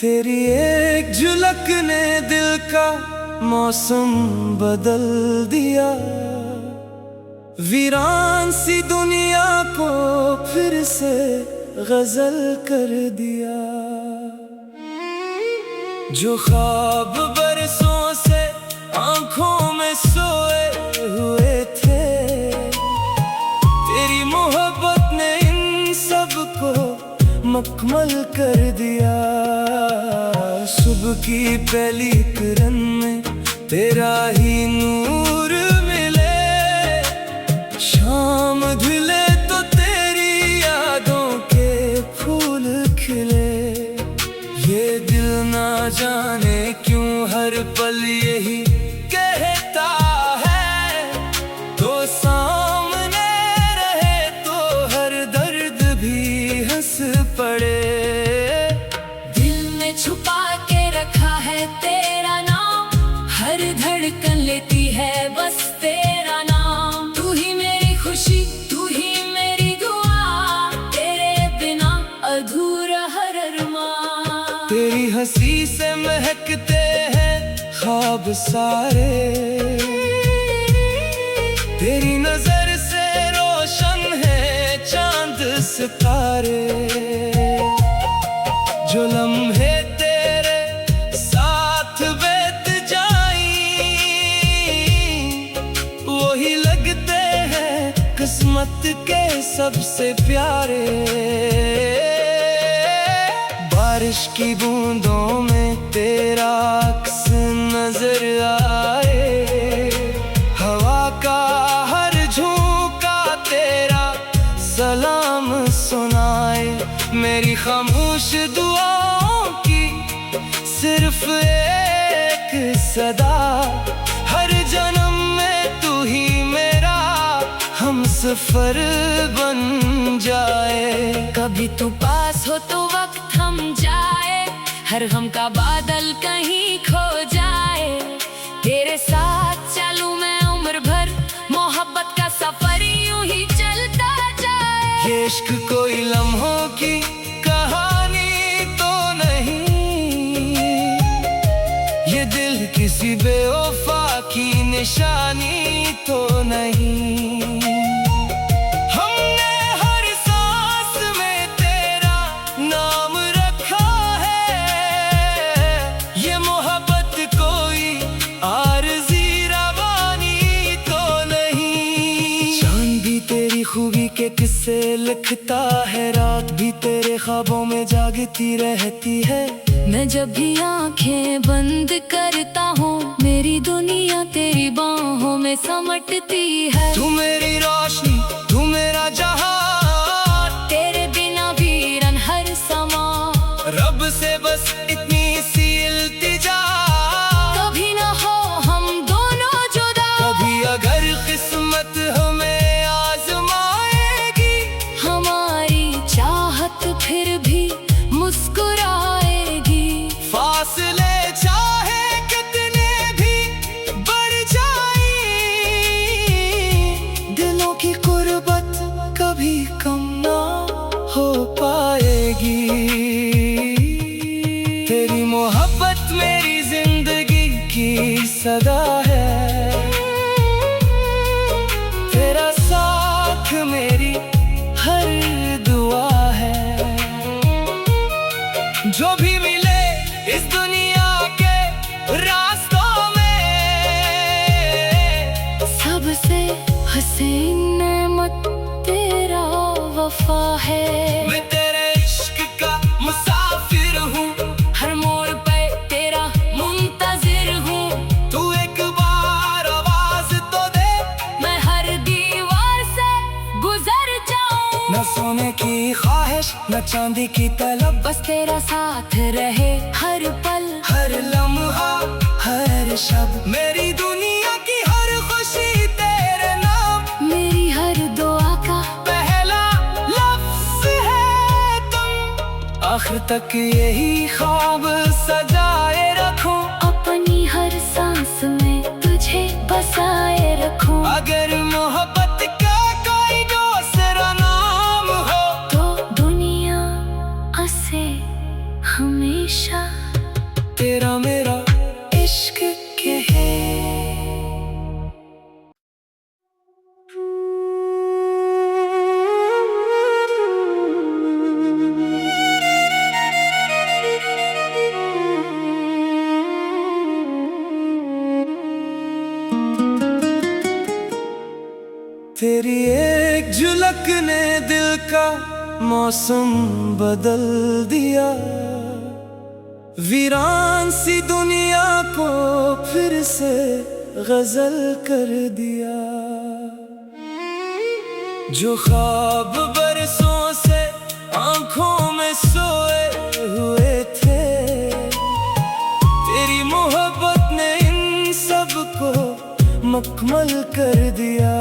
तेरी एक झलक ने दिल का मौसम बदल दिया, वीरान सी दुनिया को फिर से गजल कर दिया। जो ख्वाब बरसों से आंखों में सोए हुए थे, तेरी मोहब्बत ने इन सब को मुकम्मल कर दिया। सुबह की पहली किरण में तेरा ही नूर मिले, शाम ढले तो तेरी यादों के फूल खिले। ये दिल ना जाने क्यों हर पल यही कहता है, तो सामने रहे तो हर दर्द भी हंस पड़े। दिल में छुपा के रखा है तेरा नाम, हर धड़कन लेती है बस तेरा नाम। तू ही मेरी खुशी, तू ही मेरी दुआ, तेरे बिना अधूरा हर अरमान। तेरी हंसी से महकते हैं ख्वाब सारे, तेरी नजर से रोशन है चांद सितारे। जो लम्हे तेरे साथ बीत जाई, वही लगते हैं किस्मत के सबसे प्यारे। बारिश की बूंदों में तेरा अक्स नजर आए, हवा का हर झोंका तेरा सलाम सुनाए। मेरी खामोश दुआओं की सिर्फ एक सदा, हर जन्म में तू ही मेरा हमसफर बन जाए। कभी तू पास हो तो वक्त थम जाए, हर गम का बादल कहीं खो जाए। तेरे साथ चलूं मैं उम्र भर, मोहब्बत का सफर यूं ही चलता जाए। ये इश्क कोई लम्हों की कहानी तो नहीं, ये दिल किसी बेवफा की निशानी तो नहीं। हमने हर सांस में तेरा नाम रखा है, ये मोहब्बत कोई आरज़ी रवानी तो नहीं। चांद भी तेरी खूबी के किस्से लिखता है, रात भी तेरे ख्वाबों में जागती रहती है। मैं जब भी आंखें बंद करता हूँ, मेरी दुनिया तेरी बाहों में समटती है। तू मेरी रोशनी, तू मेरा जहां, तेरे बिना वीरन हर समा। रब से बस इतनी सी इल्तिजा, कभी ना हो हम दोनों जुदा। कभी अगर किस्मत हमें आजमाएगी, हमारी चाहत फिर भी मुस्कुराएगी। फासले चाहे कितने भी बढ़ जाए, दिलों की कुर्बत कभी कम ना हो पाएगी। तेरी मोहब्बत मेरी जिंदगी की सदा है, तेरा साथ मेरी हर दुआ है। जो भी मिले इस दुनिया के रास्तों में, सबसे हसीन नेमत तेरा वफा है। मैं तेरे इश्क का मुसाफिर हूँ, हर मोड़ पे तेरा मुंतजिर हूँ। तू एक बार आवाज तो दे, मैं हर दीवार से गुजर जाऊं। न सोने की ख्वाहिश न चांदी की तलब, बस तेरा साथ रहे हर पल, हर लम्हा हर शब। मेरी दुनिया की हर खुशी तेरे नाम, मेरी हर दुआ का पहला लफ्ज है तुम। आखिर तक यही ख्वाब सजाए रखूं, अपनी हर सांस में तुझे बसाए रखूं। अगर मोहब्बत का कोई दूसरा नाम हो, तो दुनिया से हमेशा तेरा मेरा इश्क के है। तेरी एक झलक ने दिल का मौसम बदल दिया, वीरान सी दुनिया को फिर से गजल कर दिया। जो ख्वाब बरसों से आंखों में सोए हुए थे, तेरी मोहब्बत ने इन सब को मुकम्मल कर दिया।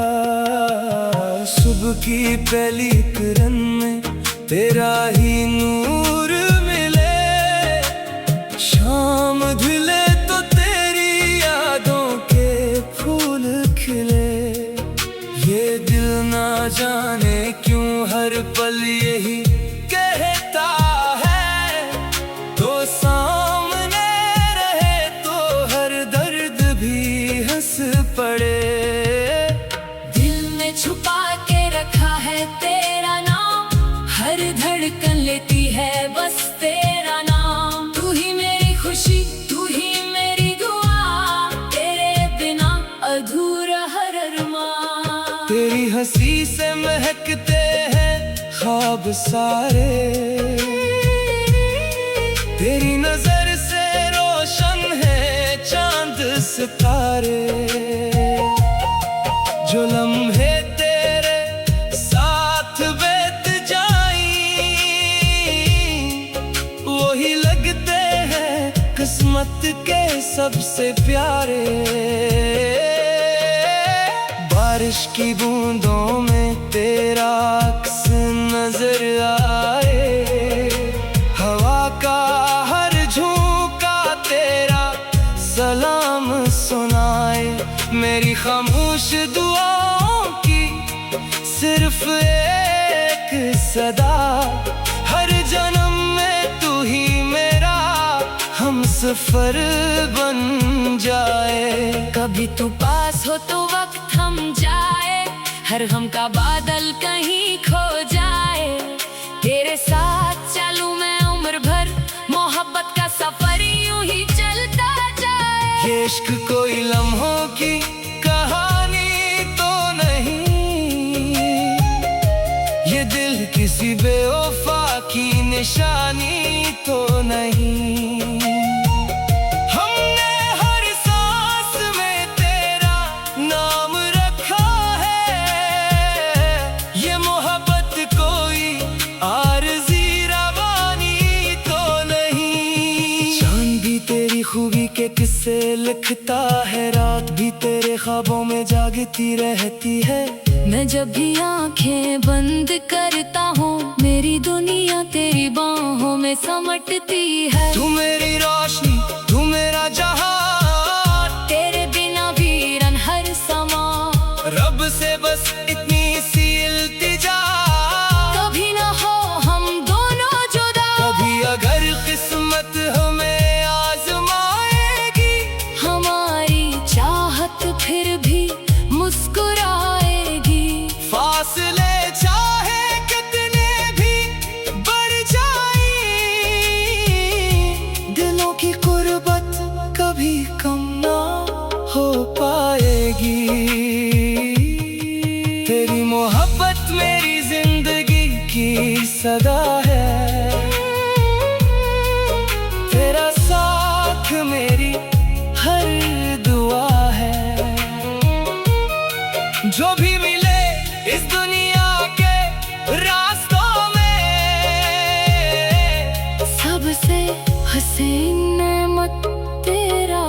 सुबह की पहली किरण में तेरा ही नूर मिले, शाम ढले तो तेरी यादों के फूल खिले। ये दिल ना जाने क्यों हर पल यही कहता है, तो सामने रहे तो हर दर्द भी हंस पड़े। दिल में छुपा के रखा है तेरा नाम, हर धड़कन लेती है बस तेरा नाम। तू ही मेरी खुशी, तू ही मेरी दुआ, तेरे बिना अधूरा हर अरमान। तेरी हंसी से महकते हैं ख्वाब सारे, तेरी नजर से रोशन है चांद सितारे। जो लम्हे तेरे साथ बीत जाई, वही लगते हैं किस्मत के सबसे प्यारे। बारिश की बूंदों में तेरा अक्स नजर आए, हवा का हर झोंका तेरा सलाम सुनाए। मेरी खामोश दुआओं की सिर्फ एक सदा, हर जन्म में तू ही मेरा हमसफर बन जाए। कभी तू पास हो तो वक्त थम जाए, हर गम का बादल कहीं खो जाए। तेरे साथ चलूं मैं उम्र भर, मोहब्बत का सफर यूं ही चलता जाए। ये इश्क कोई लम्हों की कहानी तो नहीं, ये दिल किसी बेवफा की निशानी तो नहीं। हमने हर सांस में तेरा नाम रखा है, ये मोहब्बत कोई आरज़ी रवानी तो नहीं। चांद भी तेरी खूबी के किस्से लिखता है, रात भी तेरे ख्वाबों में जागती रहती है। मैं जब भी आंखें बंद करता हूँ, मेरी दुनिया तेरी बाहों में समटती है। तू मेरी रोशनी, तू मेरा जहां, तेरे बिना वीरन हर समा। रब से बस इतनी सी इल्तिजा, कभी ना हो हम दोनों जुदा। कभी अगर किस्मत हमें आजमाएगी, हमारी चाहत फिर भी मुस्कुराएगी। फासले चाहे कितने भी बढ़ जाए, दिलों की कुर्बत कभी कम ना हो पाएगी। तेरी मोहब्बत मेरी जिंदगी की सदा है, तेरा साथ मेरी हर दुआ है। जो भी मिले इस दुनिया के रास्तों में, सबसे हसीन नेमत तेरा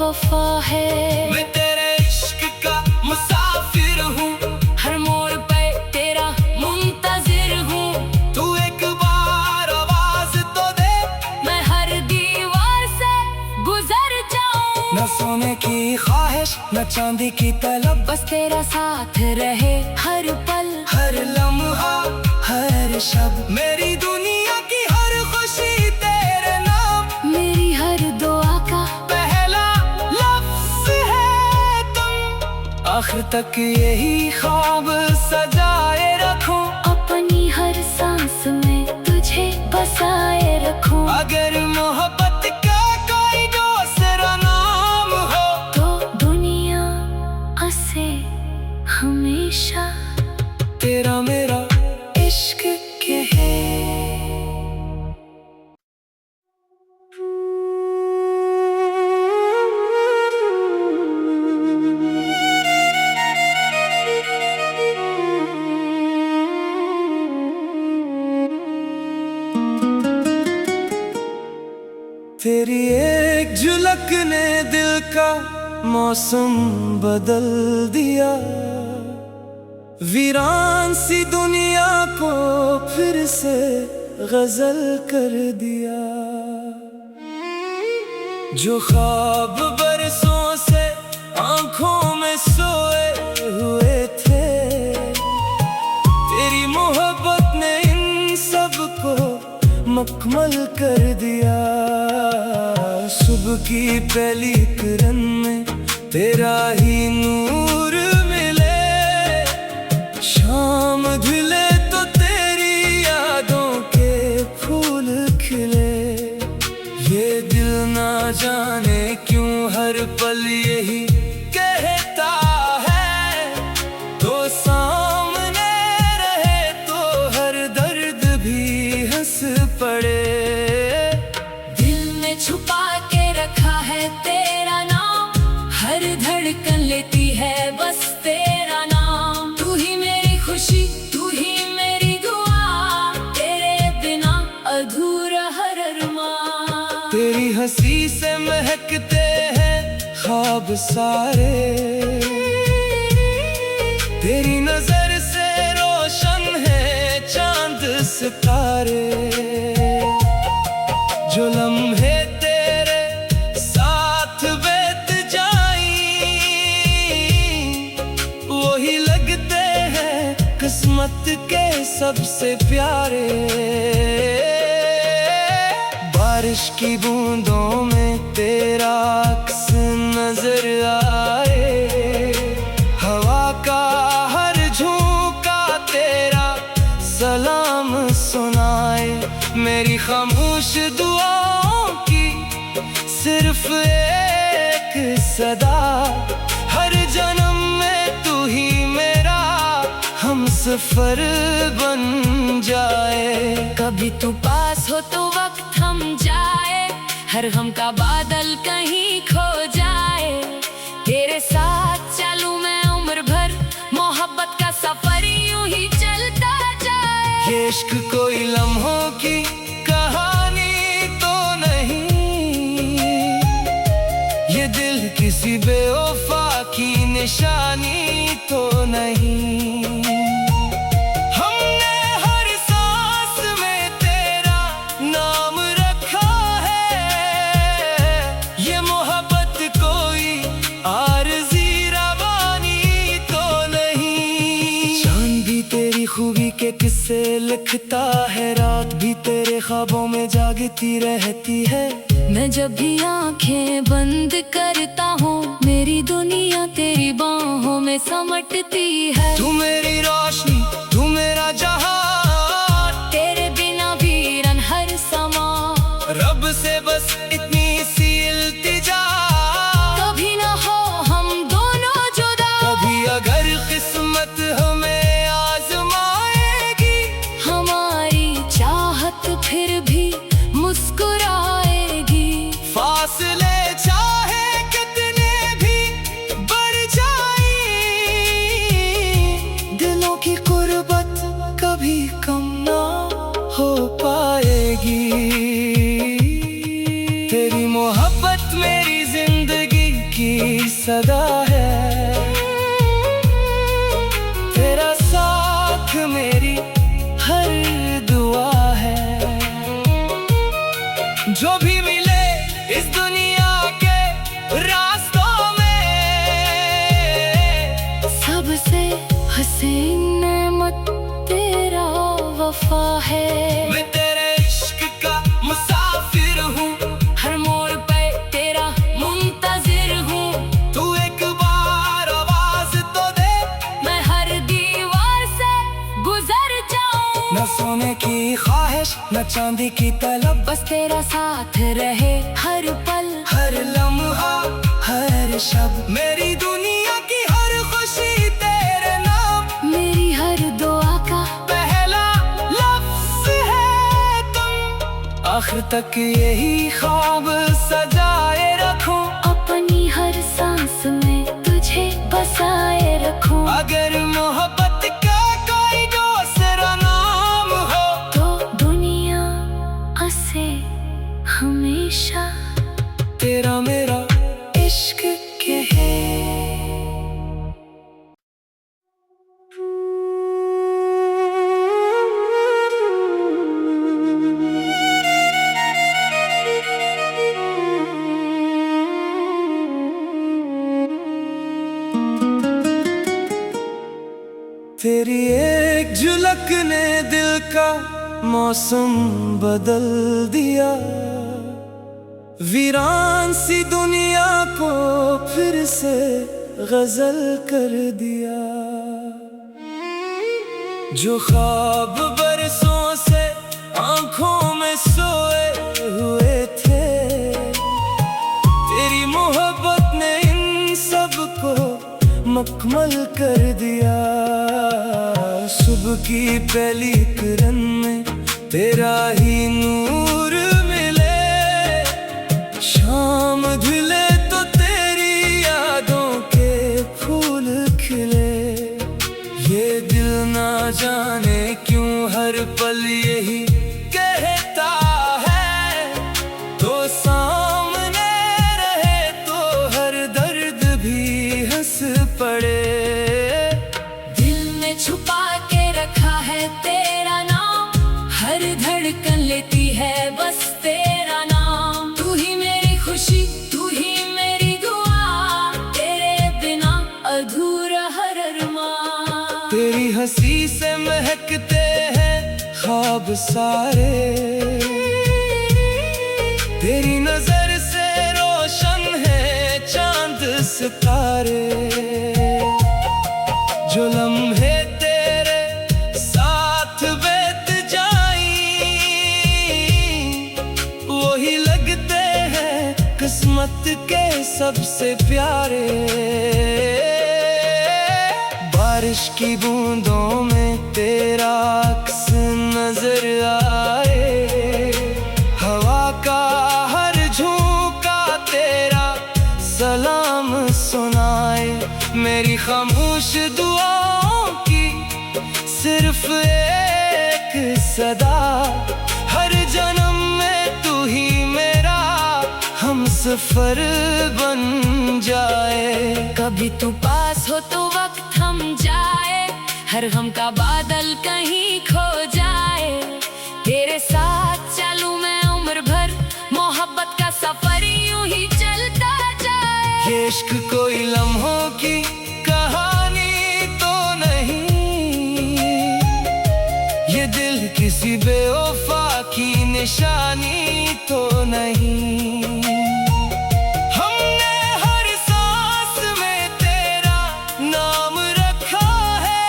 वफा है। मैं तेरे इश्क का मुसाफिर हूँ, हर मोड़ पे तेरा मुंतजिर हूँ। तू एक बार आवाज तो दे, मैं हर दीवार से गुजर जाऊं। न सोने की ख्वाहिश न चांदी की तलब, बस तेरा साथ रहे हर पल, हर लम्हा हर शब। मेरी दुनिया की हर खुशी तेरे बाहर तक यही ख्वाब सजाए रखूं, अपनी हर सांस में तुझे बसाए रखूं। अगर मोहब्बत का कोई दूसरा नाम हो तो दुनिया से हमेशा तेरा मेरा इश्क के है। तेरी एक झलक ने दिल का मौसम बदल दिया, वीरान सी दुनिया को फिर से गजल कर दिया। जो ख्वाब बरसों से आंखों में सोए हुए थे, तेरी मोहब्बत ने इन सब को मुकम्मल कर दिया। सुबह की पहली किरण में तेरा ही नूर मिले, शाम ढले तो तेरी यादों के फूल खिले। ये दिल ना जाने क्यों हर पल यही कहता है, तो सामने रहे तो हर दर्द भी हंस पड़े। दिल में छुपा के रखा है तेरा नाम, हर धड़कन लेती है बस तेरा नाम। तू ही मेरी खुशी, तू ही मेरी दुआ, तेरे बिना अधूरा हर अरमान। तेरी हंसी से महकते हैं ख्वाब सारे, तेरी नजर से रोशन है चांद सितारे। जो लम्हे तेरे साथ बीत जाई, वही लगते हैं किस्मत के सबसे प्यारे। बारिश की बूंदों में तेरा अक्स नजर आए, हवा का हर झोंका तेरा सलाम सुनाए। मेरी खामोश दुआओं की सिर्फ एक सदा, हर जन्म में तू ही मेरा हमसफर बन जाए। कभी तू पास हो तो वक्त थम जाए, हर गम का बादल कहीं खो जाए। तेरे साथ चलूं मैं उम्र भर, मोहब्बत का सफर यूं ही चलता जाए। ये इश्क कोई लम्हों की कहानी तो नहीं, ये दिल किसी बेवफा की निशानी तो नहीं। हमने हर सांस में तेरा नाम रखा है, ये मोहब्बत कोई आरज़ी रवानी तो नहीं। चांद भी तेरी खूबी के किस्से लिखता है, रात भी तेरे ख्वाबों में जागती रहती है। मैं जब भी आंखें बंद करता हूँ, मेरी दुनिया तेरी बाहों में समटती है। तू मेरी रोशनी, तू मेरा जहां, तेरे बिना वीरन हर समा। रब से बस इतनी सी इल्तिजा, कभी ना हो हम दोनों जुदा। कभी अगर किस्मत हमें आजमाएगी, हमारी चाहत फिर भी मुस्कुराएगी। फासले चाहे कितने भी बढ़ जाए, दिलों की कुर्बत कभी कम ना हो पाएगी। तेरी मोहब्बत मेरी जिंदगी की सदा है, तेरा साथ मेरी हर दुआ है। जो भी मिले इस दुनिया के रास्तों में, सबसे हसीन नेमत तेरा वफा है। मैं तेरे इश्क का मुसाफिर हूँ, हर मोड़ पे तेरा मुंतजिर हूँ। तू एक बार आवाज तो चांदी की तलब, बस तेरा साथ रहे हर पल, हर लम्हा हर शब। मेरी दुनिया की हर खुशी तेरे नाम, मेरी हर दुआ का पहला लफ्ज है तुम। आखिर तक यही ख्वाब सजाए रखूं, अपनी हर सांस में तुझे बसाए रखूं। अगर मोहब्बत का कोई दूसरा नाम हो, तो दुनिया से हमेशा तेरा मेरा इश्क के है। तेरी एक झलक ने दिल का मौसम बदल दिया, वीरान सी दुनिया को फिर से गजल कर दिया। जो ख्वाब बरसों से आंखों में सोए हुए थे, तेरी मोहब्बत ने इन सब को मुकम्मल कर दिया। सुबह की पहली किरण में तेरा ही नूर मिले, शाम ढले तो तेरी यादों के फूल खिले। ये दिल ना जाने क्यों हर पल यही कहता है, तो सामने रहे तो हर दर्द भी हंस पड़े। दिल में छुपा के रखा है तेरा नाम, हर धड़कन लेती है बस तेरा नाम। तू ही मेरी खुशी, तू ही मेरी दुआ, तेरे बिना अधूरा हर अरमान। तेरी हंसी से महकते हैं ख्वाब सारे, तेरी नजर से रोशन है चांद सितारे। जो लम्हे तेरे साथ बीत जाई, वही लगते हैं किस्मत के सबसे प्यारे। बारिश की बूंदों में तेरा अक्स नजर आए, हवा का हर झोंका तेरा सलाम सुनाए। मेरी खामोश दुआओं की सिर्फ एक सदा, हर जन्म में तू ही मेरा हमसफर बन जाए। कभी तू पास हो तो वक्त थम जाए, हर गम का बादल कहीं खो जाए। तेरे साथ चलूं मैं उम्र भर, मोहब्बत का सफर यूं ही चलता जाए। ये इश्क कोई लम्हों की कहानी तो नहीं, ये दिल किसी बेवफा की निशानी तो नहीं। हमने हर सांस में तेरा नाम रखा है,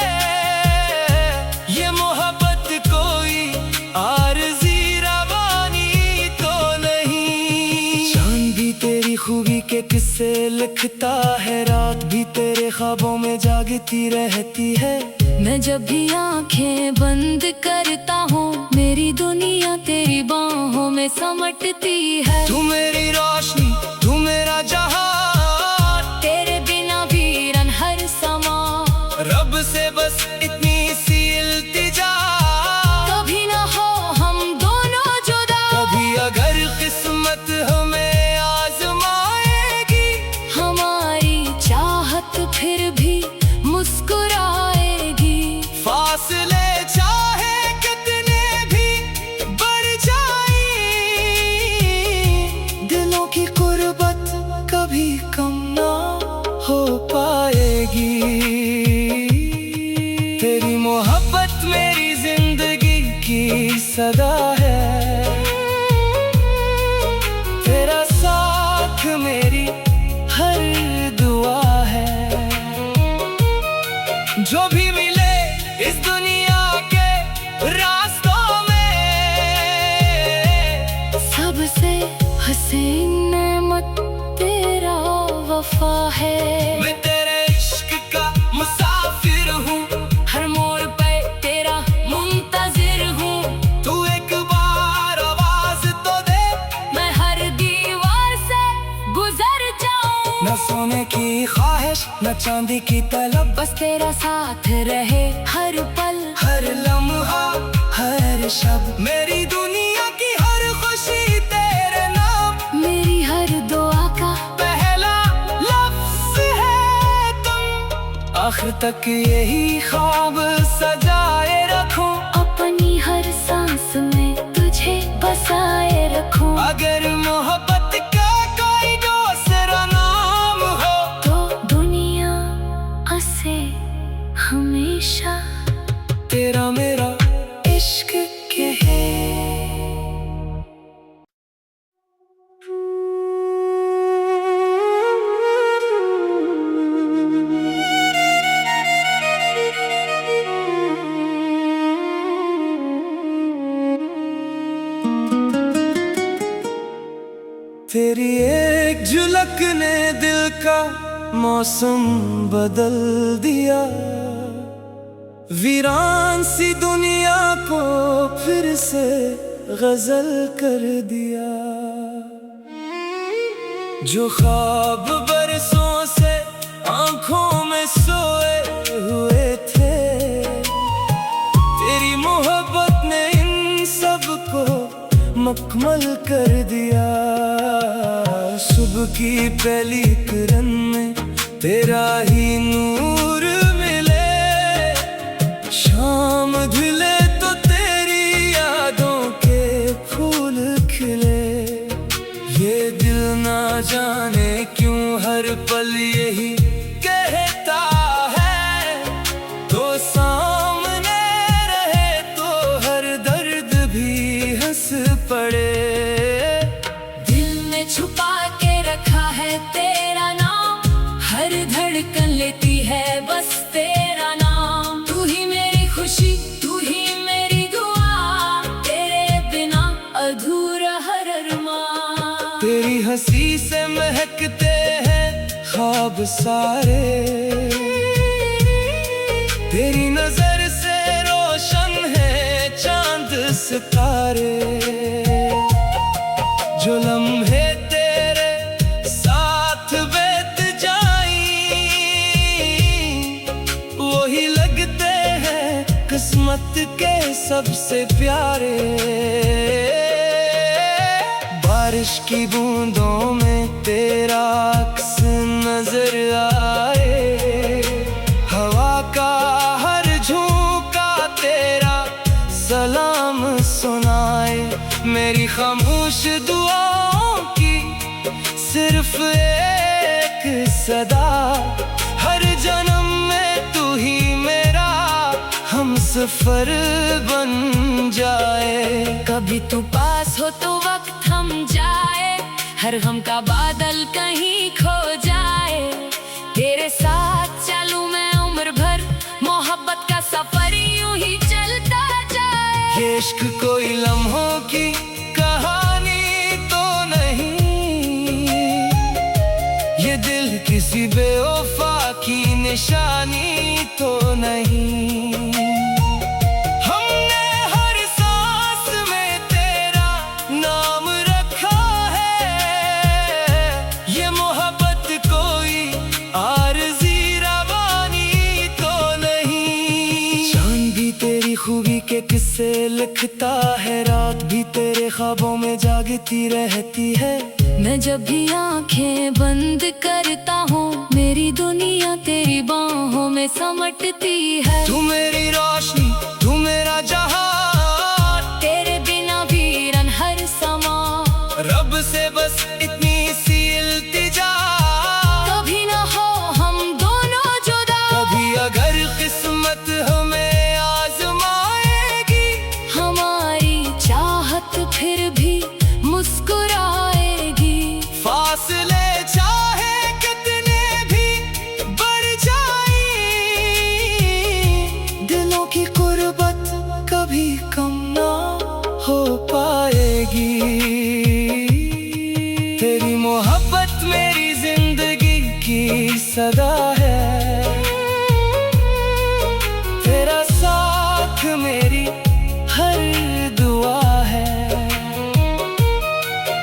ये मोहब्बत कोई आरज़ी रवानी तो नहीं। चांद भी तेरी खूबी के किस्से लिखता है, रात भी तेरे ख्वाबों में जागती रहती है। मैं जब भी आंखें बंद करता हूँ, मेरी दुनिया तेरी बाहों में समटती है। तू मेरी रोशनी, तू मेरा जहां, तेरे बिना वीरन हर समा। रब से बस इतनी सी इल्तिजा, कभी ना हो हम दोनों जुदा। कभी अगर किस्मत हमें आजमाएगी, हमारी चाहत फिर भी मुस्कुराएगी। फासले चाहे कितने भी बढ़ जाए, दिलों की से नेमत तेरा वफा है। मैं तेरे इश्क का मुसाफिर हूँ, हर मोड़ पे तेरा मुंतजिर हूँ। तू एक बार आवाज तो दे, मैं हर दीवार से गुजर जाऊं। न सोने की ख्वाहिश न चांदी की तलब, बस तेरा साथ रहे हर पल हर लम्हा हर शब। मेरी दुनिया की हर खुशी तेरे नाम, मेरी हर दुआ का पहला लफ्ज है तुम। आखिर तक यही ख्वाब सजाए रखूं, अपनी हर सांस में तुझे बसाए रखूं। अगर मोहब्बत का कोई दूसरा नाम हो, तो दुनिया से हमेशा तेरा मेरा इश्क के है। तेरी एक झलक ने दिल का मौसम बदल दिया, वीरान सी दुनिया को फिर से गजल कर दिया। जो ख्वाब बरसों से आंखों में सोए हुए थे, तेरी मोहब्बत ने इन सब को मुकम्मल कर दिया। सुबह की पहली किरण में तेरा ही नूर मिले, शाम ढले तो तेरी यादों के फूल खिले। ये दिल ना जाने क्यों हर पल यही कहता है, तो सामने रहे तो हर दर्द भी हंस पड़े। दिल में छुपा के रखा है तेरा नाम, हर धड़कन लेती है बस तेरा नाम। तू ही मेरी खुशी, तू ही मेरी दुआ, तेरे बिना अधूरा हर अरमान। तेरी हंसी से महकते हैं ख्वाब सारे, तेरी नजर से रोशन है चांद सितारे। जो लम्हे तेरे साथ बीत जाई, वही लगते हैं किस्मत के सबसे प्यारे। बारिश की बूंदों में तेरा अक्स नजर आए, हवा का हर झोंका तेरा सलाम सुनाए। मेरी खामोश दुआओं की सिर्फ एक सदा, हर जन्म में तू ही मेरा हमसफर बन जाए। कभी तू पास हो तो वक्त थम जाए, हर गम का बादल कहीं खो जाए। तेरे साथ चलूं मैं उम्र भर, मोहब्बत का सफर यूं ही चलता जाए। ये इश्क कोई लम्हों की कहानी तो नहीं, ये दिल किसी बेवफा की निशानी तो नहीं। हमने हर सांस में तेरा नाम रखा है, ये मोहब्बत कोई आरज़ी रवानी तो नहीं। चांद भी तेरी खूबी के किस्से लिखता है, रात भी तेरे ख्वाबों में जागती रहती है। मैं जब भी आंखें बंद करता हूँ, मेरी दुनिया तेरी बाहों में समटती है। तू मेरी रोशनी, तू मेरा जहां, तेरे बिना वीरन हर समा। रब से बस इतनी सी इल्तिजा, कभी ना हो हम दोनों जुदा। कभी अगर किस्मत हमें आजमाएगी, हमारी चाहत फिर भी मुस्कुराएगी। फासले चाहे कितने भी बढ़ जाए, दिलों की कुर्बत कभी कम ना हो पाएगी।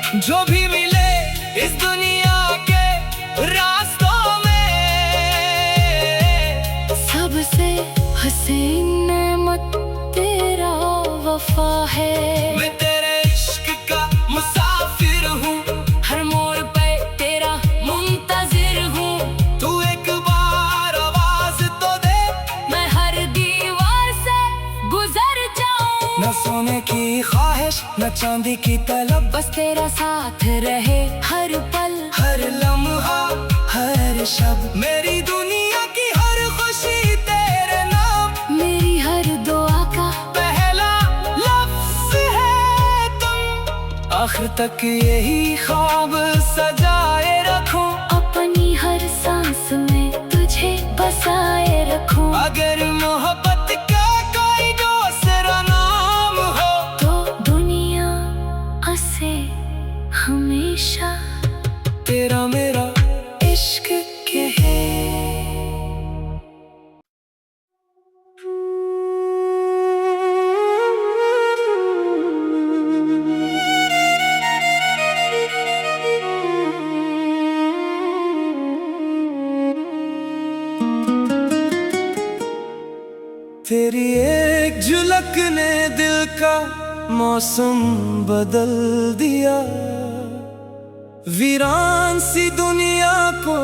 जो भी मिले इस दुनिया के रास्तों में, सबसे हसीन नेमत तेरा वफा है। मैं तेरे इश्क का मुसाफिर हूँ, हर मोड़ पे तेरा मुंतजिर हूँ। तू एक बार आवाज तो दे, मैं हर दीवार से गुजर जाऊं। न सोने की ख्वाहिश न चांदी की तलब, बस तेरा साथ रहे हर पल, हर लम्हा हर शब। मेरी दुनिया की हर खुशी तेरे नाम, मेरी हर दुआ का पहला लफ्ज है तुम। आखिर तक यही ख्वाब सजाए रखूं, अपनी हर सांस में तुझे बसाए रखूं। अगर मोहब्बत का कोई दूसरा नाम हो, तो दुनिया से हमेशा तेरा मेरा इश्क के है। तेरी एक झलक ने दिल का मौसम बदल दिया, वीरान सी दुनिया को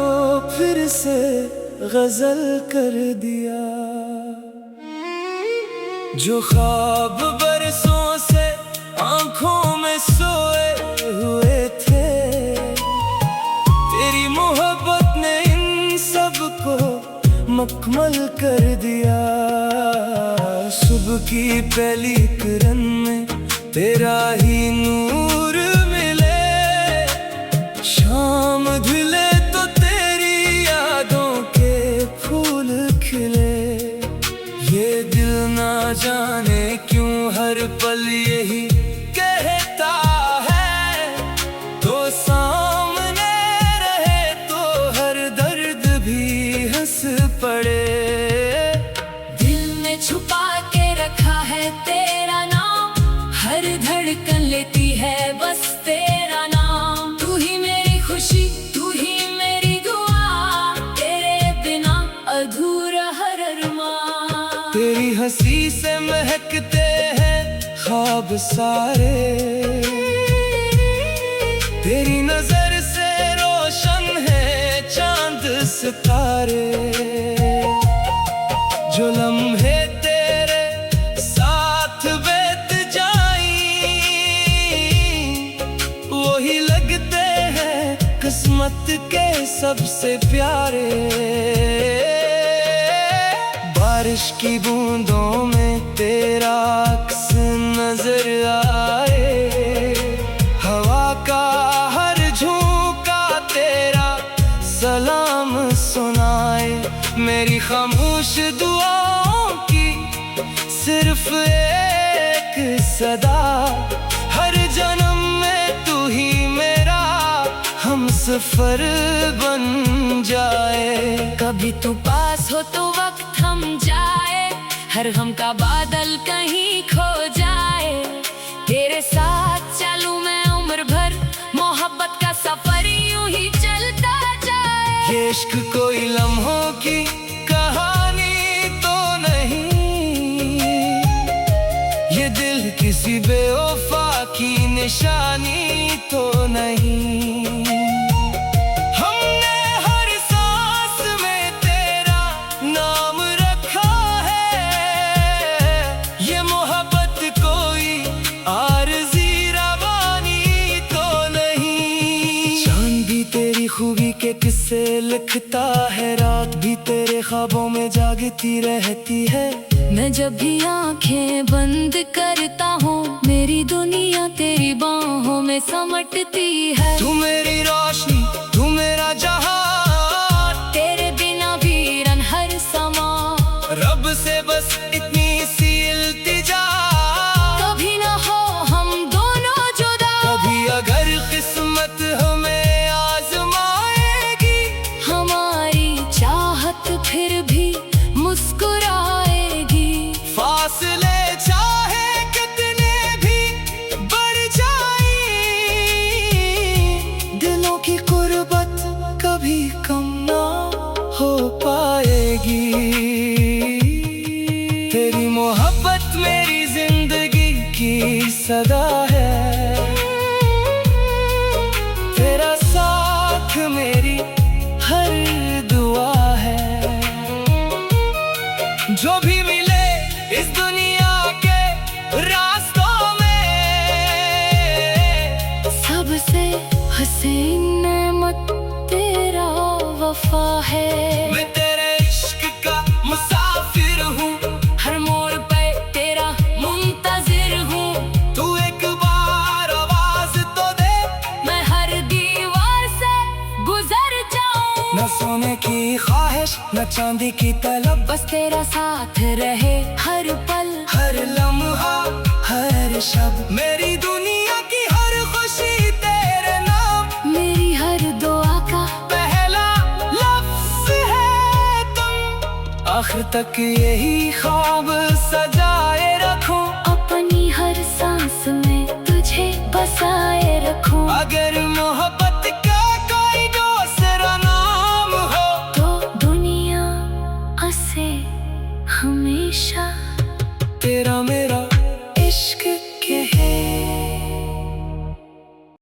फिर से गजल कर दिया। जो ख्वाब बरसों से आंखों में सोए हुए थे, तेरी मोहब्बत ने इन सब को मुकम्मल कर दिया। सुबह की पहली किरण में तेरा ही नूर मिले, शाम ढले तो तेरी यादों के फूल खिले। ये दिल ना जाने क्यों हर पल यही कहता है, तो सामने रहे तो हर दर्द भी हंस पड़े। दिल में छुपा के रखा है तेरा नाम, हर धड़कन लेती है बस तेरा नाम। तू ही मेरी खुशी, तू ही मेरी दुआ, तेरे बिना अधूरा हर अरमान। तेरी हंसी से महकते हैं ख्वाब सारे, तेरी नजर से रोशन है चांद सितारे। जो लम्हे तेरे साथ बीत जाई, वही लगते हैं किस्मत के सबसे प्यारे। बारिश की बूंदों में तेरा अक्स नजर आए, हवा का हर झोंका तेरा सलाम सुनाए। मेरी खामोश दुआओं की सिर्फ एक सदा, हर जन्म में तू ही मेरा हमसफर बन जाए। कभी तू पास हो तो वक्त थम जाए, हर गम का बादल कहीं खो जाए। तेरे साथ चलूं मैं उम्र भर, मोहब्बत का सफर यूं ही चलता जाए। ये इश्क कोई लम्हों की कहानी तो नहीं, ये दिल किसी बेवफा की निशानी तो नहीं। हमने हर सांस में तेरा नाम रखा है, ये मोहब्बत कोई आरज़ी रवानी तो नहीं। चांद भी तेरी खूबी के किस्से लिखता है, रात भी तेरे ख्वाबों में जागती रहती है। मैं जब भी आंखें बंद करता हूँ, मेरी दुनिया तेरी बाहों में समटती है। तू मेरी रोशनी, तू मेरा जहां, तेरे बिना वीरन हर समा। रब से बस इतनी सी इल्तिजा, कभी ना हो हम दोनों जुदा। कभी अगर किस्मत हमें आजमाएगी, हमारी चाहत फिर भी मुस्कुराएगी। फासले चाहे कितने भी बढ़ जाए, से नेमत तेरा वफा है। मैं तेरे इश्क का मुसाफिर हूँ, हर मोड़ पे तेरा मुंतजिर हूँ। तू एक बार आवाज तो दे, मैं हर दीवार से गुजर जाऊं। न सोने की ख्वाहिश न चांदी की तलब, बस तेरा साथ रहे हर पल हर लम्हा हर शब। मेरी दुनिया की हर खुशी तेरे नाम, मेरी हर दुआ का पहला लफ्ज है तुम। आखिर तक यही ख्वाब सजाए रखूं, अपनी हर सांस में तुझे बसाए रखूं। अगर मोहब्बत का कोई दूसरा नाम हो, तो दुनिया से हमेशा तेरा मेरा